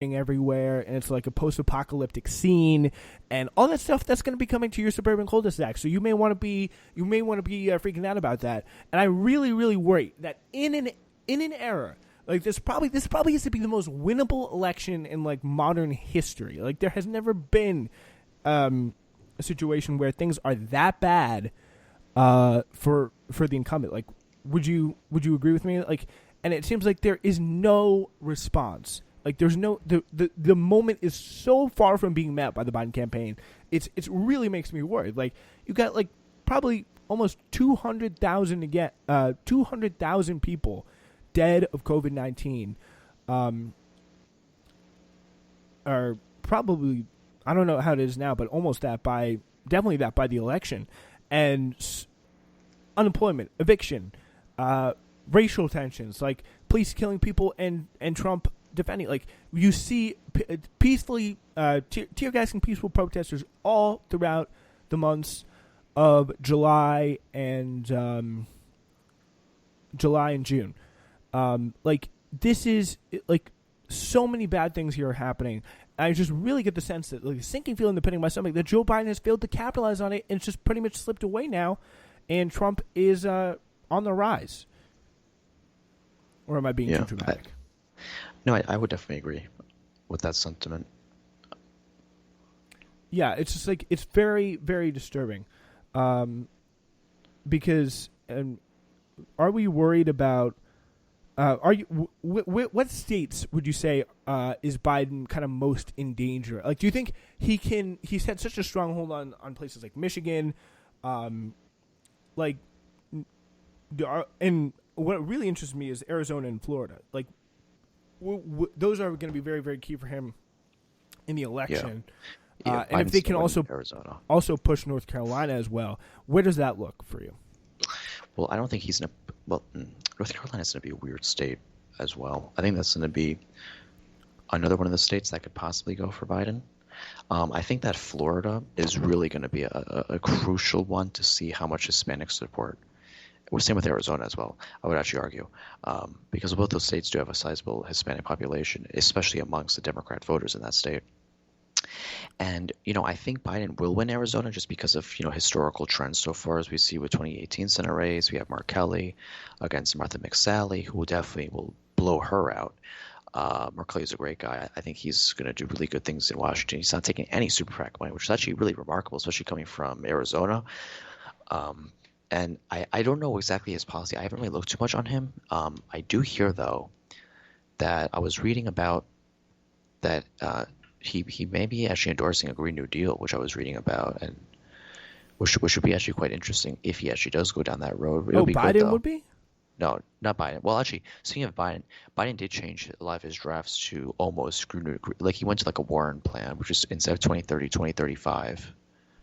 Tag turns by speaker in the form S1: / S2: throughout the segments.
S1: everywhere, and it's like a post-apocalyptic scene, and all that stuff that's going to be coming to your suburban cul-de-sac. So you may want to be freaking out about that. And I really, really worry that in an era like this probably has to be the most winnable election in like modern history. Like there has never been a situation where things are that bad for the incumbent. Like, would you agree with me? Like, and it seems like there is no response. Like there's no the moment is so far from being met by the Biden campaign. It's really makes me worried. Like you got like probably almost 200,000 people dead of COVID-19. Are probably, I don't know how it is now, but almost definitely that by the election, and unemployment, eviction, racial tensions, like police killing people and Trump defending. Like you see peacefully tear gassing peaceful protesters all throughout the months of July and June. Like this is like so many bad things here are happening. I just really get the sense that like a sinking feeling in the pit of my stomach that Joe Biden has failed to capitalize on it, and it's just pretty much slipped away now, and Trump is on the rise. Or am I being too dramatic?
S2: I would definitely agree with that sentiment.
S1: Yeah, it's just like it's very, very disturbing, because are we worried about? What states would you say is Biden kind of most in danger? Like, do you think he's had such a stronghold on places like Michigan, and what really interests me is Arizona and Florida. Like, those are going to be very, very key for him in the election.
S2: Yeah,
S1: and if they can also push North Carolina as well, where does that look for you?
S2: Well, I don't think he's in a – well, North Carolina's going to be a weird state as well. I think that's going to be another one of the states that could possibly go for Biden. I think that Florida is really going to be a crucial one to see how much Hispanic support. We're same with Arizona as well, I would actually argue, because both those states do have a sizable Hispanic population, especially amongst the Democrat voters in that state. And, I think Biden will win Arizona just because of, historical trends so far, as we see with 2018 Senate race. We have Mark Kelly against Martha McSally, who will blow her out. Mark Kelly is a great guy. I think he's going to do really good things in Washington. He's not taking any super PAC money, which is actually really remarkable, especially coming from Arizona. And I don't know exactly his policy. I haven't really looked too much on him. I do hear, though, that I was reading about that he may be actually endorsing a Green New Deal, which I was reading about, and which would be actually quite interesting if he actually does go down that road.
S1: Biden would be?
S2: No, not Biden. Well, actually, speaking of Biden did change a lot of his drafts to almost like he went to like a Warren plan, which is instead of 2030, 2035.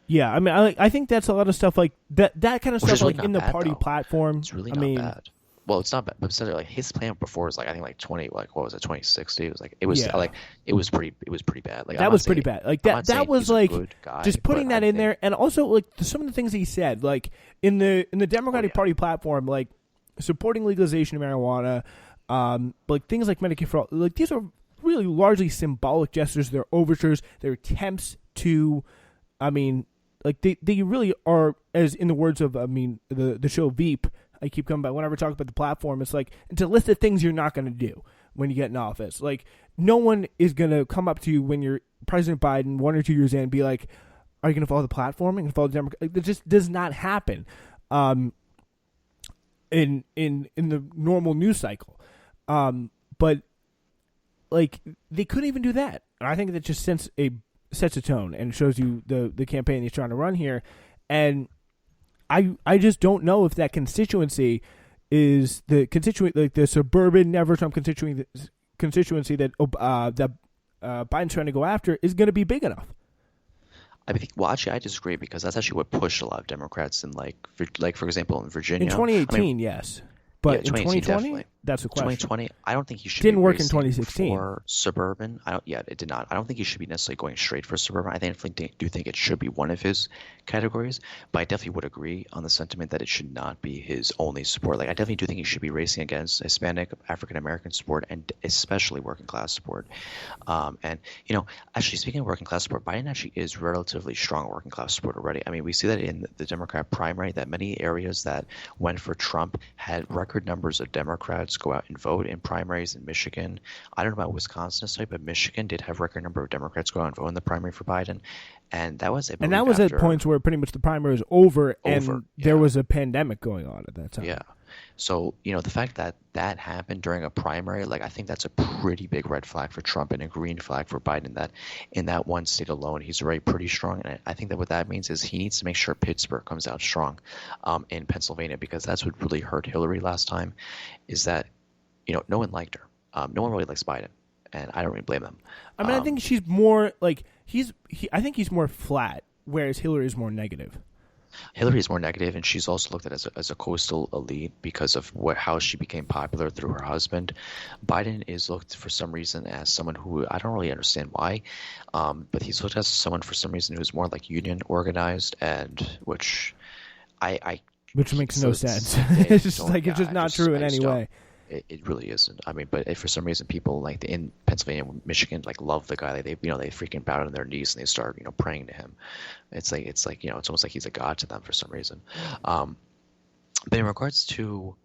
S1: Yeah, I mean, I think that's a lot of stuff like that kind of stuff
S2: really
S1: like in the party
S2: though.
S1: platform.
S2: It's really not bad. Well, it's not bad, but like his plan before was like I think like 2060. It was like it was pretty bad. Like
S1: that was pretty bad. Like that was like guy, just putting that in there, and also like some of the things he said, like in the Democratic Party platform, like supporting legalization of marijuana, like things like Medicare for all. Like these are really largely symbolic gestures. They're overtures. They're attempts to, I mean, like they really are, as in the words of the show Veep. I keep coming back whenever I talk about the platform. It's like it's a list of things you're not going to do when you get in office. Like no one is going to come up to you when you're President Biden 1 or 2 years in and be like, "Are you going to follow the platform? Are you going to follow the Democrat?" Like, it just does not happen in the normal news cycle. But like they couldn't even do that. And I think that just sets a tone and shows you the campaign he's trying to run here. And I just don't know if that constituency is the like the suburban never Trump constituency that Biden's trying to go after is going to be big enough.
S2: I think, well, actually, I disagree because that's actually what pushed a lot of Democrats in like for example in Virginia
S1: in 2018, yes, but in 2020, That's the question.
S2: 2020, I don't think he should
S1: Didn't
S2: be
S1: work in
S2: racing
S1: 2016.
S2: for suburban. It did not. I don't think he should be necessarily going straight for suburban. I definitely do think it should be one of his categories, but I definitely would agree on the sentiment that it should not be his only sport. Like, I definitely do think he should be racing against Hispanic, African American sport, and especially working class sport. And actually, speaking of working class sport, Biden actually is relatively strong working class sport already. I mean, we see that in the Democrat primary, that many areas that went for Trump had record numbers of Democrats go out and vote in primaries in Michigan. I don't know about Wisconsin this type, but Michigan did have record number of Democrats go out and vote in the primary for Biden. And that was
S1: at points where pretty much the primary was over and there was a pandemic going on at that time.
S2: Yeah. So, the fact that that happened during a primary, like, I think that's a pretty big red flag for Trump and a green flag for Biden, that in that one state alone, he's already pretty strong. And I think that what that means is he needs to make sure Pittsburgh comes out strong in Pennsylvania, because that's what really hurt Hillary last time, is that, no one liked her. No one really likes Biden, and I don't really blame them.
S1: I mean, I think she's more like I think he's more flat, whereas Hillary is more negative.
S2: Hillary is more negative, and she's also looked at as a coastal elite because of how she became popular through her husband. Biden is looked for some reason as someone who, I don't really understand why, but he's looked as someone for some reason who's more like union organized, and which
S1: makes no sense. It's just like it's just not true in any way.
S2: It really isn't. I mean, but if for some reason people like in Pennsylvania, Michigan, like love the guy, they freaking bow on their knees and they start praying to him. It's like it's almost like he's a god to them for some reason. But in regards to,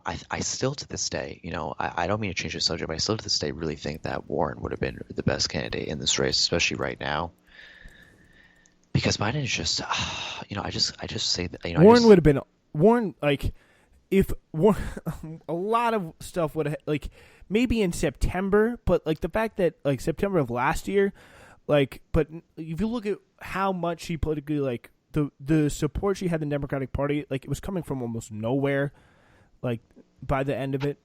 S2: I still to this day, I don't mean to change the subject, but I still to this day really think that Warren would have been the best candidate in this race, especially right now. Because Biden is just, I just say that
S1: Warren would have been like. If a lot of stuff would have, like, maybe in September, but like the fact that like September of last year, like, but if you look at how much she politically, like the support she had in the Democratic Party, like it was coming from almost nowhere, like by the end of it.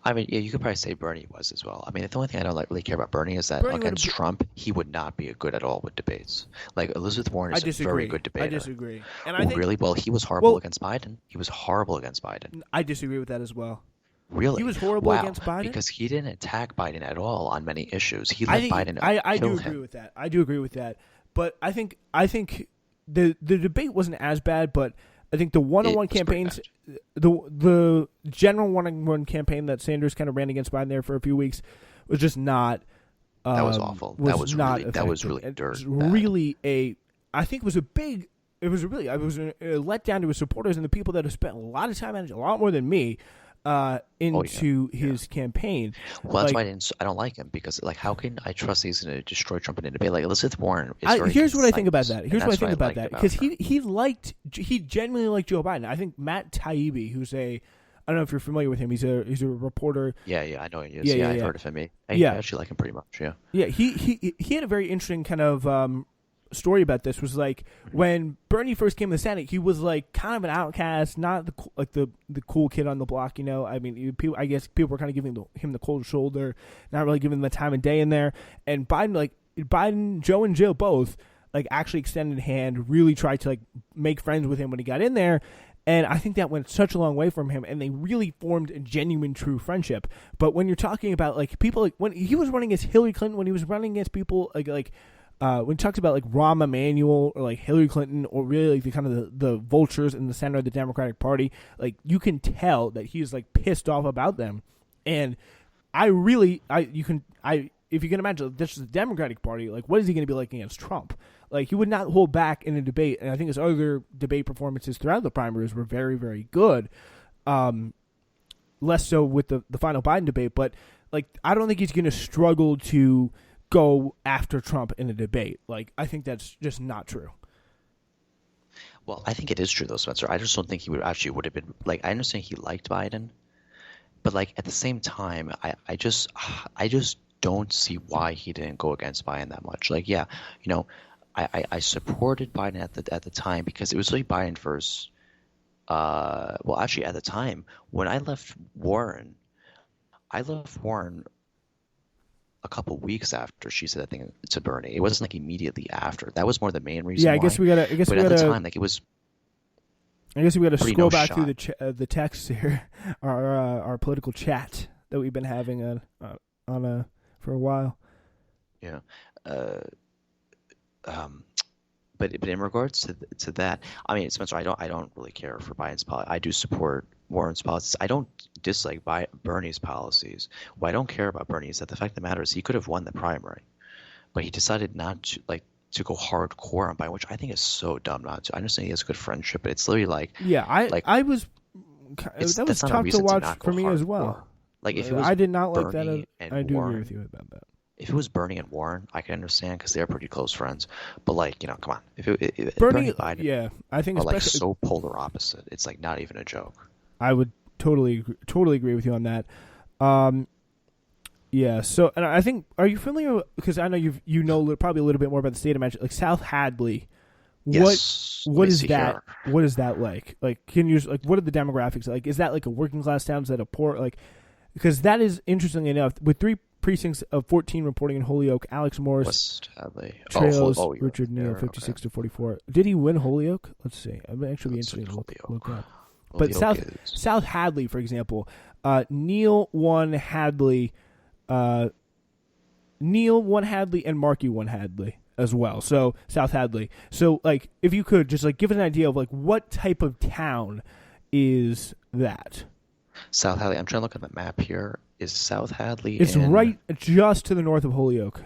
S2: I mean, yeah, you could probably say Bernie was as well. I mean, the only thing I don't really care about Bernie is that against Trump, he would not be good at all with debates. Like, Elizabeth Warren is a very good debater.
S1: I disagree. And I think,
S2: really? Well, he was horrible against Biden. He was horrible against Biden.
S1: I disagree with that as well.
S2: Really?
S1: He was horrible against Biden?
S2: Because he didn't attack Biden at all on many issues. He let Biden kill him.
S1: I do agree with that. I do agree with that. But I think the debate wasn't as bad, but I think the one-on-one campaigns, the general one-on-one campaign that Sanders kind of ran against Biden there for a few weeks was just not.
S2: That was awful. That was really dirt.
S1: I think it was a letdown to his supporters and the people that have spent a lot of time, a lot more than me, into his campaign.
S2: Well, that's why I don't like him, because like, how can I trust he's going to destroy Trump in a debate? Like, Elizabeth Warren is
S1: here's what I think about that. Because he genuinely liked Joe Biden. I think Matt Taibbi, who's I don't know if you're familiar with him. He's a reporter.
S2: Yeah, I know he is. I've heard of him. I actually like him pretty much. Yeah.
S1: Yeah, he had a very interesting kind of story about this. Was like when Bernie first came to the Senate, he was like kind of an outcast, not the cool kid on the block. I mean, I guess people were kind of giving him the cold shoulder, not really giving him the time of day in there. And Biden, Joe and Jill both like actually extended a hand, really tried to like make friends with him when he got in there. And I think that went such a long way from him, and they really formed a genuine, true friendship. But when you're talking about like people, like when he was running against Hillary Clinton, when he was running against people when he talks about like Rahm Emanuel or like Hillary Clinton, or really like the kind of the vultures in the center of the Democratic Party, like you can tell that he is like pissed off about them. And if you can imagine, this is the Democratic Party, like what is he going to be like against Trump? Like he would not hold back in a debate, and I think his other debate performances throughout the primaries were very, very good. Less so with the final Biden debate, but like I don't think he's going to struggle to go after Trump in a debate. Like I think that's just not true.
S2: Well, I think it is true though, Spencer. I just don't think he would have been like. I understand he liked Biden, but like at the same time, I just don't see why he didn't go against Biden that much. Like, yeah, I supported Biden at the time because it was really Biden first. Well, actually, at the time when I left Warren a couple weeks after she said that thing to Bernie. It wasn't like immediately after. That was more the main reason.
S1: Yeah, I guess we gotta.
S2: But at the time, like it was.
S1: I guess we got to
S2: Pretty
S1: scroll
S2: no
S1: back
S2: shot.
S1: through the texts here, our political chat that we've been having for a while.
S2: Yeah. Uh, um, but in regards to that, I mean, Spencer, I don't really care for Biden's policy. I do support Warren's policies. I don't dislike Bernie's policies. What I don't care about Bernie is that the fact of the matter is he could have won the primary, but he decided not to go hardcore on Biden, which I think is so dumb not to. I understand he has a good friendship, but it's literally like
S1: I was that was tough to watch for me as well.
S2: Like if it was
S1: I did not like
S2: Bernie
S1: that.
S2: and
S1: I do
S2: Warren,
S1: agree with you about that.
S2: if it was Bernie and Warren, I can understand because they're pretty close friends. But like, come on, if
S1: Bernie
S2: and Biden,
S1: yeah, I think
S2: are like
S1: especially
S2: so polar opposite. It's like not even a joke.
S1: I would totally agree with you on that. Yeah. So, and I think, are you familiar? Because I know you know probably a little bit more about the state of Massachusetts, like South Hadley.
S2: Yes.
S1: What is that? Here. What is that like? Like, can you what are the demographics like? Is that like a working class town? Is that a poor like? Because that is interestingly enough, with 3 precincts of 14 reporting in Holyoke, Alex Morris,
S2: West Hadley,
S1: Trails, Richard Neal, 56 to 44. Did he win Holyoke? Let's see. I'd actually be interested to look up. But South Hadley, for example, Neal won Hadley. Neal won Hadley and Markey won Hadley as well. So South Hadley. So like, if you could just like give it an idea of like what type of town is that?
S2: South Hadley. I'm trying to look at the map here. Is South Hadley?
S1: It's right just to the north of Holyoke.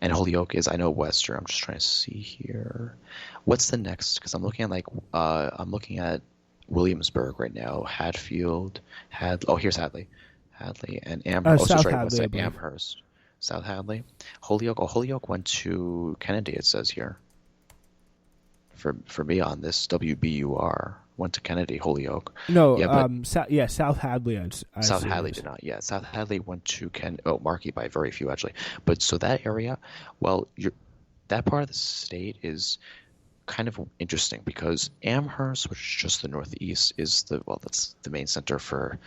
S2: And Holyoke is, I know, western. I'm just trying to see here. What's the next? Because I'm looking at I'm looking at Williamsburg right now. Hatfield. Here's Hadley. Hadley and Amherst.
S1: South Hadley,
S2: Amherst. South Hadley. Holyoke. Holyoke went to Kennedy, it says here. For me on this, WBUR went to Kennedy, Holyoke.
S1: No, South Hadley.
S2: South Hadley did not. Yeah, South Hadley went to Markey by very few actually. But so that area, that part of the state is kind of interesting because Amherst, which is just the northeast, is that's the main center for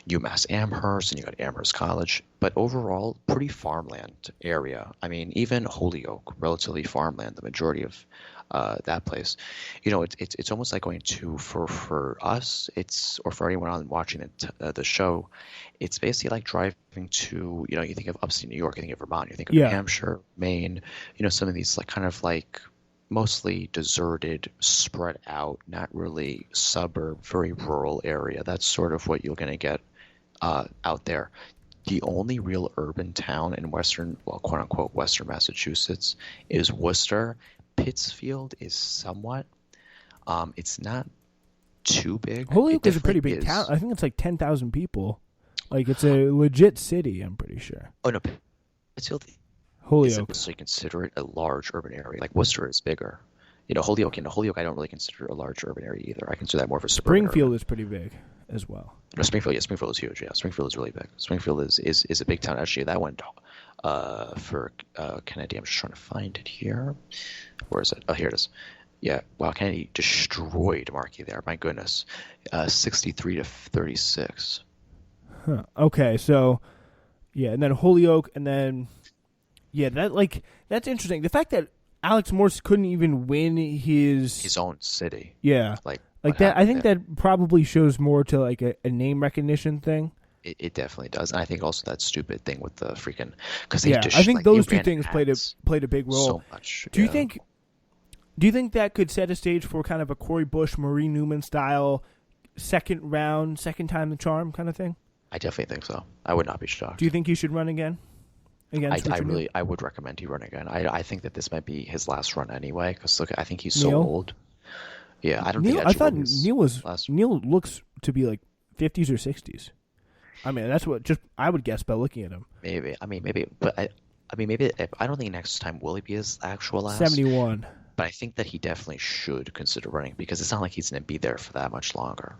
S2: UMass Amherst, and you got Amherst College. But overall, pretty farmland area. I mean, even Holyoke, relatively farmland. The majority of that place, it's almost like going to for us. Or for anyone watching the show, it's basically like driving to you think of upstate New York, you think of Vermont, you think of New Hampshire, Maine. Some of these like kind of like mostly deserted, spread out, not really suburb, very rural area. That's sort of what you're going to get out there. The only real urban town in quote unquote Western Massachusetts is Worcester. Pittsfield is somewhat. It's not too big.
S1: Holyoke is a pretty big town. I think it's like 10,000 people. Like it's a legit city. I'm pretty sure.
S2: Oh no, Pittsfield.
S1: Holyoke.
S2: So you consider it a large urban area. Like Worcester is bigger. Holyoke I don't really consider a large urban area either. I consider that more of a suburban.
S1: Springfield is pretty big as well.
S2: No, Springfield is huge. Yeah, Springfield is really big. Springfield is a big town. Actually, that went for Kennedy. I'm just trying to find it here. Where is it? Oh, here it is. Yeah, wow, Kennedy destroyed Markey there. My goodness, 63 to 36.
S1: Huh. Okay, so yeah, and then Holyoke, and then that's interesting. The fact that Alex Morse couldn't even win his
S2: own city.
S1: Yeah, like that. I think that probably shows more to like a name recognition thing.
S2: It definitely does, and I think also that stupid thing with the freaking
S1: I think those two things played a big role.
S2: So much.
S1: Do you think that could set a stage for kind of a Cory Bush, Marie Newman style second time the charm kind of thing?
S2: I definitely think so. I would not be shocked.
S1: Do you think he should run again?
S2: I would recommend he run again. I think that this might be his last run anyway, because look, I think he's so
S1: Neal?
S2: old. Yeah, I don't
S1: Neal,
S2: think.
S1: I thought Neal looks to be like 50s or 60s. I mean, that's what I would guess by looking at him.
S2: Maybe. But I don't think next time will he be his actual last.
S1: 71.
S2: But I think that he definitely should consider running because it's not like he's going to be there for that much longer.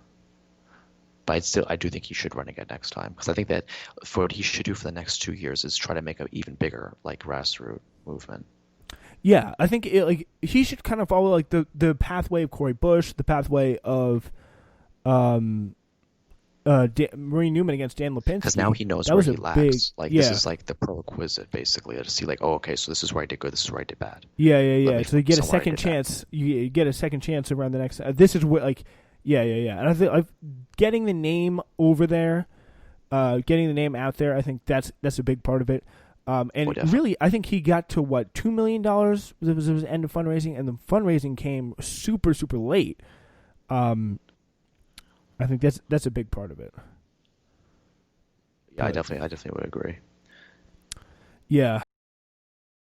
S2: But I do think he should run again next time because I think that for what he should do for the next 2 years is try to make an even bigger like grassroots movement.
S1: Yeah, I think he should kind of follow like the pathway of Cory Bush, the pathway of Marie Newman against Dan Lipinski.
S2: Because now he knows where he lacks. This is like the prerequisite, basically, to see like, oh, okay, so this is where I did good, this is where I did bad.
S1: Yeah. So you get a second chance. You get a second chance around the next. This is what like Yeah. And I think getting the name over there, getting the name out there, I think that's a big part of it. And
S2: definitely.
S1: really, I think he got to what, $2 million was his end of fundraising, and the fundraising came super late. I think that's a big part of it.
S2: Yeah, I
S1: But,
S2: definitely would agree.
S1: yeah.